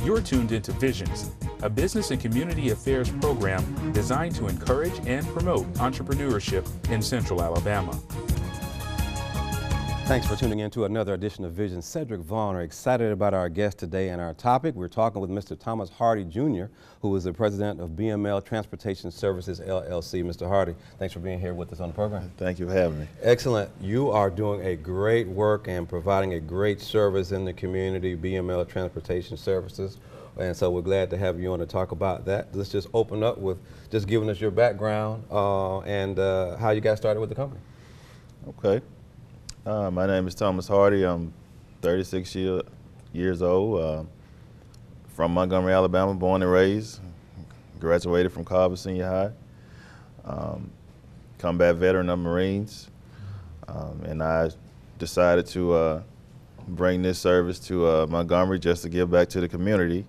You're tuned into Visions, a business and community affairs program designed to encourage and promote entrepreneurship in Central Alabama. Thanks for tuning in to another edition of Vision. Cedric Vaughn are excited about our guest today and our topic. We're talking with Mr. Thomas Hardy Jr., who is the president of BML Transportation Services, LLC. Mr. Hardy, thanks for being here with us on the program. Thank you for having me. Excellent. You are doing a great work and providing a great service in the community, BML Transportation Services. And so we're glad to have you on to talk about that. Let's just open up with just giving us your background and how you got started with the company. Okay. My name is Thomas Hardy. I'm 36 years old, from Montgomery, Alabama, born and raised. Graduated from Carver Senior High. Combat veteran of Marines. And I decided to bring this service to Montgomery just to give back to the community.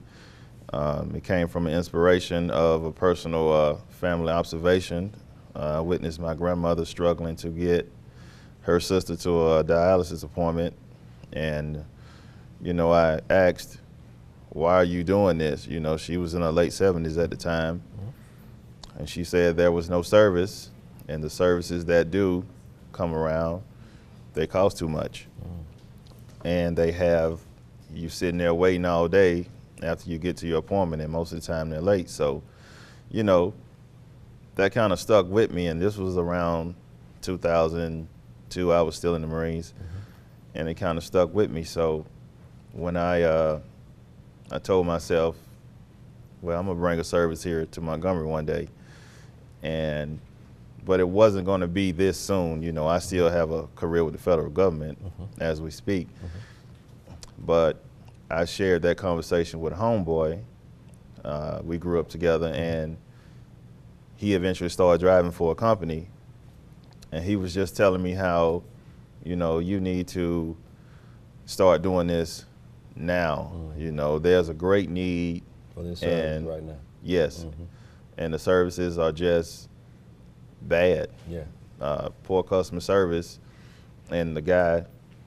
It came from an inspiration of a personal family observation. I witnessed my grandmother struggling to get her sister to a dialysis appointment, and I asked, why are you doing this? She was in her late 70s at the time, and she said there was no service, and the services that do come around, they cost too much. And they have you sitting there waiting all day after you get to your appointment, and most of the time they're late. So, that kind of stuck with me, and this was around 2002. I was still in the Marines, and it kind of stuck with me. So when I told myself, well, I'm gonna bring a service here to Montgomery one day, but it wasn't gonna be this soon. I still have a career with the federal government as we speak. But I shared that conversation with a homeboy. We grew up together, and he eventually started driving for a company. And he was just telling me how, you need to start doing this now. There's a great need for this service right now. Yes, and the services are just bad. Yeah. Poor customer service, and the guy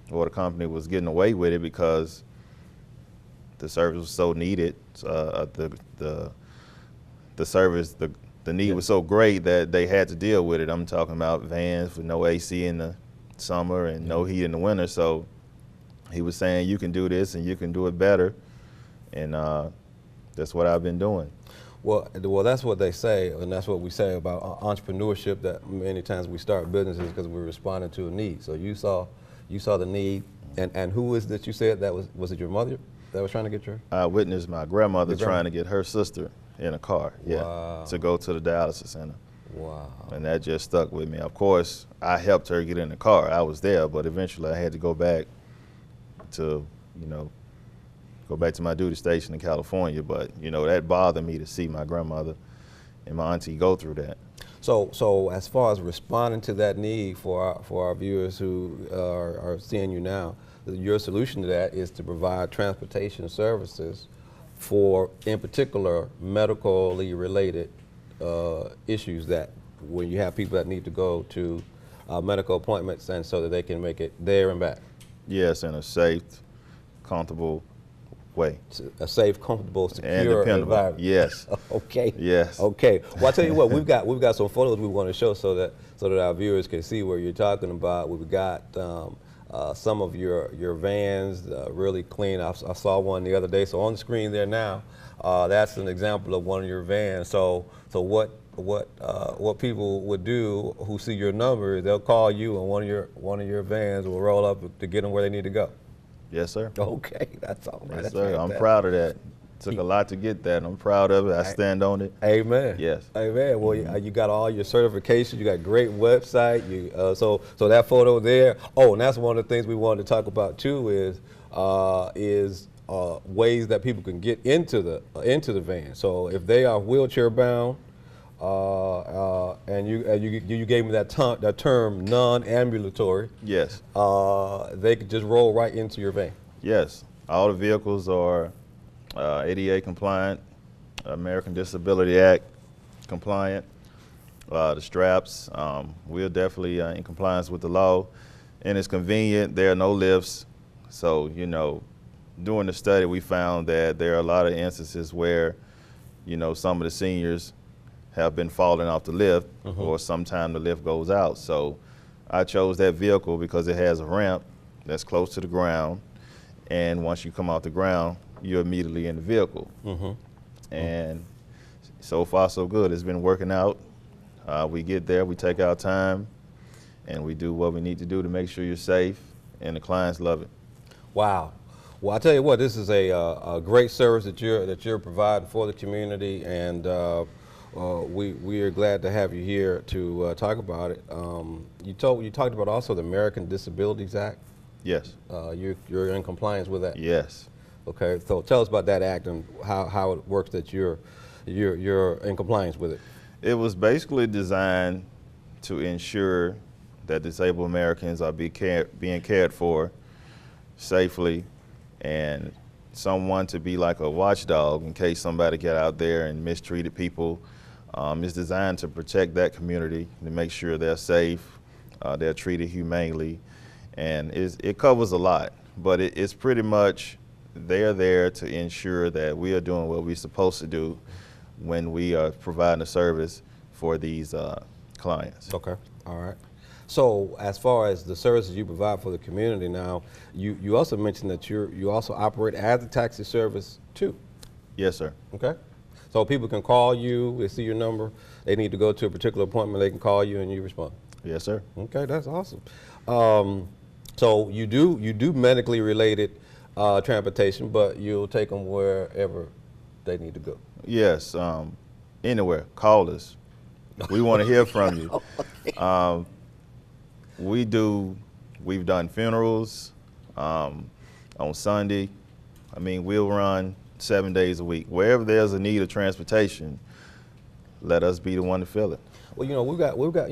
or the company was getting away with it because the service was so needed. The need was so great that they had to deal with it. I'm talking about vans with no AC in the summer and no heat in the winter. So he was saying, you can do this and you can do it better. And that's what I've been doing. Well, that's what they say, and that's what we say about entrepreneurship, that many times we start businesses because we're responding to a need. So you saw the need, and who is that you said that was it your mother that was trying to get your? I witnessed my grandmother trying to get her sister in a car, to go to the dialysis center. Wow. And that just stuck with me. Of course, I helped her get in the car. I was there, but eventually I had to go back to, my duty station in California. But, that bothered me to see my grandmother and my auntie go through that. So as far as responding to that need for our viewers who are seeing you now, your solution to that is to provide transportation services for, in particular, medically related issues, that when you have people that need to go to medical appointments, and so that they can make it there and back. Yes, in a safe, comfortable way. A safe, comfortable, secure environment. Yes. Okay. Yes. Okay. Well, I tell you what, we've got some photos we want to show so that our viewers can see what you're talking about. We've got some of your vans really clean. I saw one the other day. So on the screen there now, that's an example of one of your vans. So what people would do who see your number is they'll call you, and one of your vans will roll up to get them where they need to go. Yes, sir. Okay, that's all right. Yes, sir. I'm proud of that. Took a lot to get that. I'm proud of it. I stand on it. Amen. Yes. Amen. Well, you got all your certifications. You got a great website. So that photo there. Oh, and that's one of the things we wanted to talk about too is ways that people can get into the van. So if they are wheelchair bound, and you gave me that term non-ambulatory. Yes. They could just roll right into your van. Yes. All the vehicles are ADA compliant, American Disability Act compliant. The straps, we're definitely in compliance with the law, and it's convenient. There are no lifts, so During the study, we found that there are a lot of instances where, you know, some of the seniors have been falling off the lift, or sometime the lift goes out. So I chose that vehicle because it has a ramp that's close to the ground, and once you come off the ground, you're immediately in the vehicle. And so far, so good. It's been working out. We get there, we take our time, and we do what we need to do to make sure you're safe, and the clients love it. Wow. Well, I tell you what, this is a great service that you're providing for the community, and we are glad to have you here to talk about it. You talked about also the American Disabilities Act. Yes. You're in compliance with that. Yes. Okay. So tell us about that act and how it works that you're in compliance with it. It was basically designed to ensure that disabled Americans are being cared for safely, and someone to be like a watchdog in case somebody get out there and mistreated people. It's designed to protect that community, to make sure they're safe, they're treated humanely, and it covers a lot, but it's pretty much they're there to ensure that we are doing what we're supposed to do when we are providing a service for these clients. Okay. All right. So as far as the services you provide for the community now, you also mentioned that you also operate as a taxi service too. Yes, sir. Okay. So people can call you, they see your number, they need to go to a particular appointment, they can call you and you respond. Yes, sir. Okay, that's awesome. So you do medically related transportation, but you'll take them wherever they need to go. Yes, anywhere. Call us. We want to hear from you. We've done funerals on Sunday. I mean, we'll run 7 days a week. Wherever there's a need of transportation, let us be the one to fill it. Well, we've got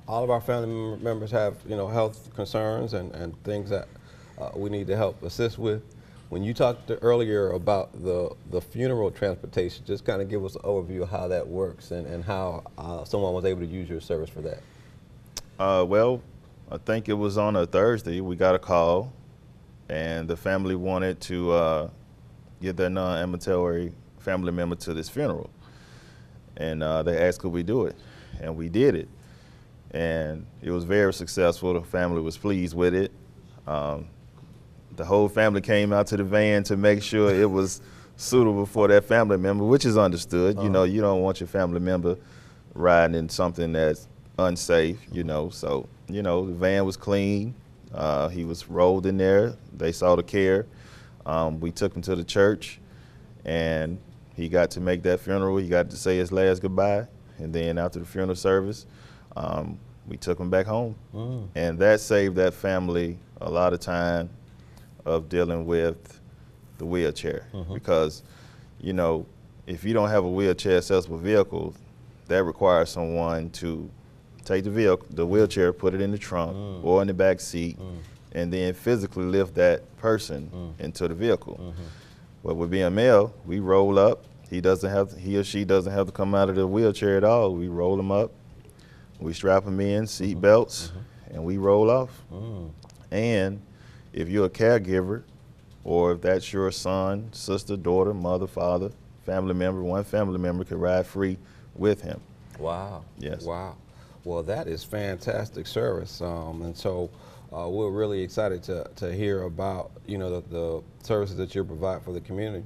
all of our family members have health concerns and things that we need to help assist with. When you talked earlier about the funeral transportation, just kind of give us an overview of how that works and how someone was able to use your service for that. Well, I think it was on a Thursday. We got a call, and the family wanted to get their non-ambulatory family member to this funeral. And they asked could we do it, and we did it. And it was very successful. The family was pleased with it. The whole family came out to the van to make sure it was suitable for their family member, which is understood. You know, you don't want your family member riding in something that's unsafe, So, the van was clean. He was rolled in there. They saw the care. We took him to the church, and he got to make that funeral. He got to say his last goodbye. And then after the funeral service, we took him back home. And that saved that family a lot of time of dealing with the wheelchair. Because, if you don't have a wheelchair accessible vehicle, that requires someone to take the wheelchair, put it in the trunk or in the back seat, and then physically lift that person into the vehicle. But with being male, we roll up. He or she doesn't have to come out of the wheelchair at all. We roll him up, we strap him in, seat belts, and we roll off. And if you're a caregiver, or if that's your son, sister, daughter, mother, father, family member, one family member could ride free with him. Wow. Yes. Wow. Well, that is fantastic service, and so we're really excited to hear about the services that you provide for the community.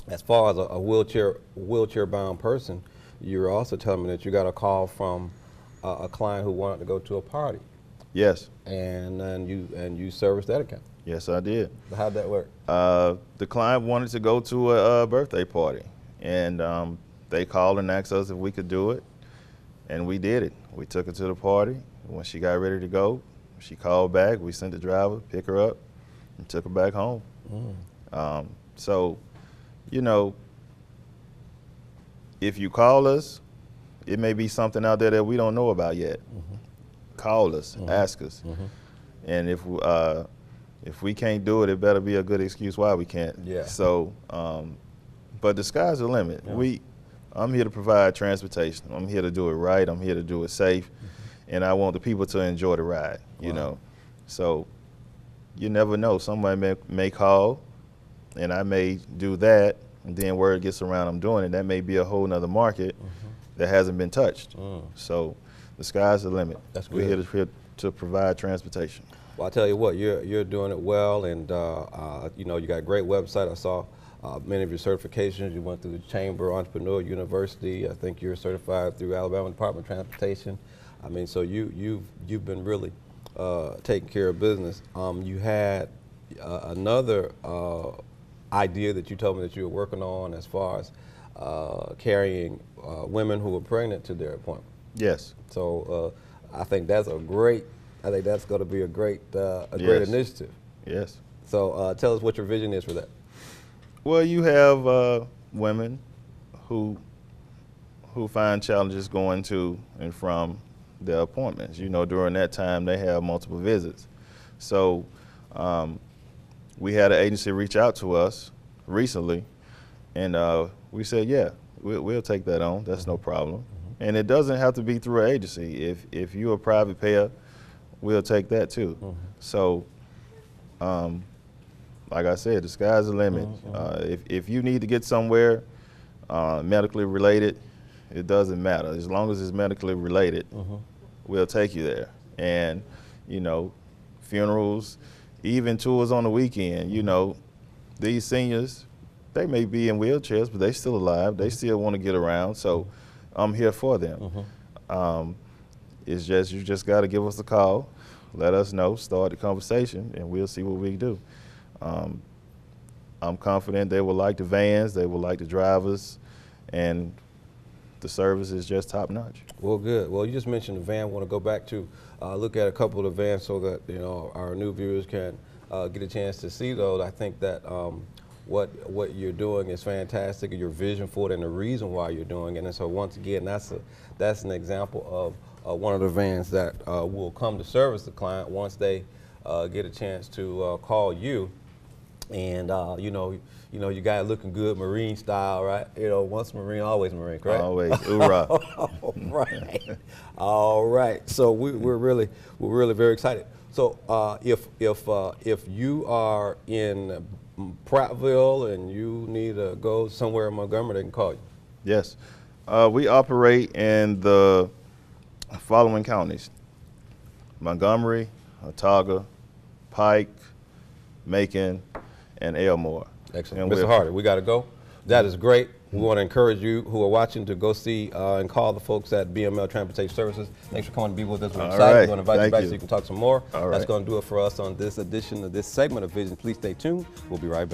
As far as a wheelchair bound person, you're also telling me that you got a call from a client who wanted to go to a party. Yes. And you serviced that account. Yes, I did. How'd that work? The client wanted to go to a birthday party, and they called and asked us if we could do it, and we did it. We took her to the party. When she got ready to go, she called back. We sent the driver, pick her up, and took her back home. So, if you call us, it may be something out there that we don't know about yet. Call us, ask us, and if we can't do it, it better be a good excuse why we can't. Yeah. So, but the sky's the limit. Yeah. I'm here to provide transportation. I'm here to do it right. I'm here to do it safe, and I want the people to enjoy the ride. You know, so you never know. Someone may call, and I may do that, and then word gets around I'm doing it. That may be a whole nother market that hasn't been touched. So the sky's the limit. That's We're good. here to provide transportation. Well, I tell you what, you're doing it well, and you know, you got a great website. I saw many of your certifications. You went through the Chamber Entrepreneur University. I think you're certified through Alabama Department of Transportation. I mean, so you've been really taking care of business. You had another idea that you told me that you were working on as far as carrying women who were pregnant to their appointment. Yes. So I think that's a great. I think that's going to be a great great Yes. initiative. Yes. So tell us what your vision is for that. Well, you have women who find challenges going to and from their appointments. You know, during that time they have multiple visits. So we had an agency reach out to us recently, and we said, yeah, we'll take that on. That's no problem. And it doesn't have to be through an agency. If you're a private payer, we'll take that too. So, like I said, the sky's the limit. If you need to get somewhere medically related, it doesn't matter. As long as it's medically related, we'll take you there. And, you know, funerals, even tours on the weekend, you know, these seniors, they may be in wheelchairs, but they still alive. They still want to get around. So I'm here for them. It's just, you just got to give us a call, let us know, start the conversation, and we'll see what we can do. I'm confident they will like the vans, they will like the drivers, and the service is just top notch. Well, good. Well, you just mentioned the van. I want to go back to look at a couple of the vans so that, you know, our new viewers can get a chance to see those. I think that what you're doing is fantastic, your vision for it and the reason why you're doing it. And so once again, that's an example of one of the vans that will come to service the client once they get a chance to call you. And you got it looking good, Marine style, right? You know, once Marine, always Marine, correct? Always, hoorah. All right, all right. So we're really very excited. So if you are in Prattville and you need to go somewhere in Montgomery, they can call you. Yes. We operate in the following counties: Montgomery, Autauga, Pike, Macon, and Elmore. Excellent. And Mr. Hardy, we got to go. That is great. We want to encourage you who are watching to go see and call the folks at BML Transportation Services. Thanks for coming to be with us. We're excited. right. We're going to invite you Thank back you. so you can talk some more. All That's right. going to do it for us on this edition of this segment of Vision. Please stay tuned. We'll be right back.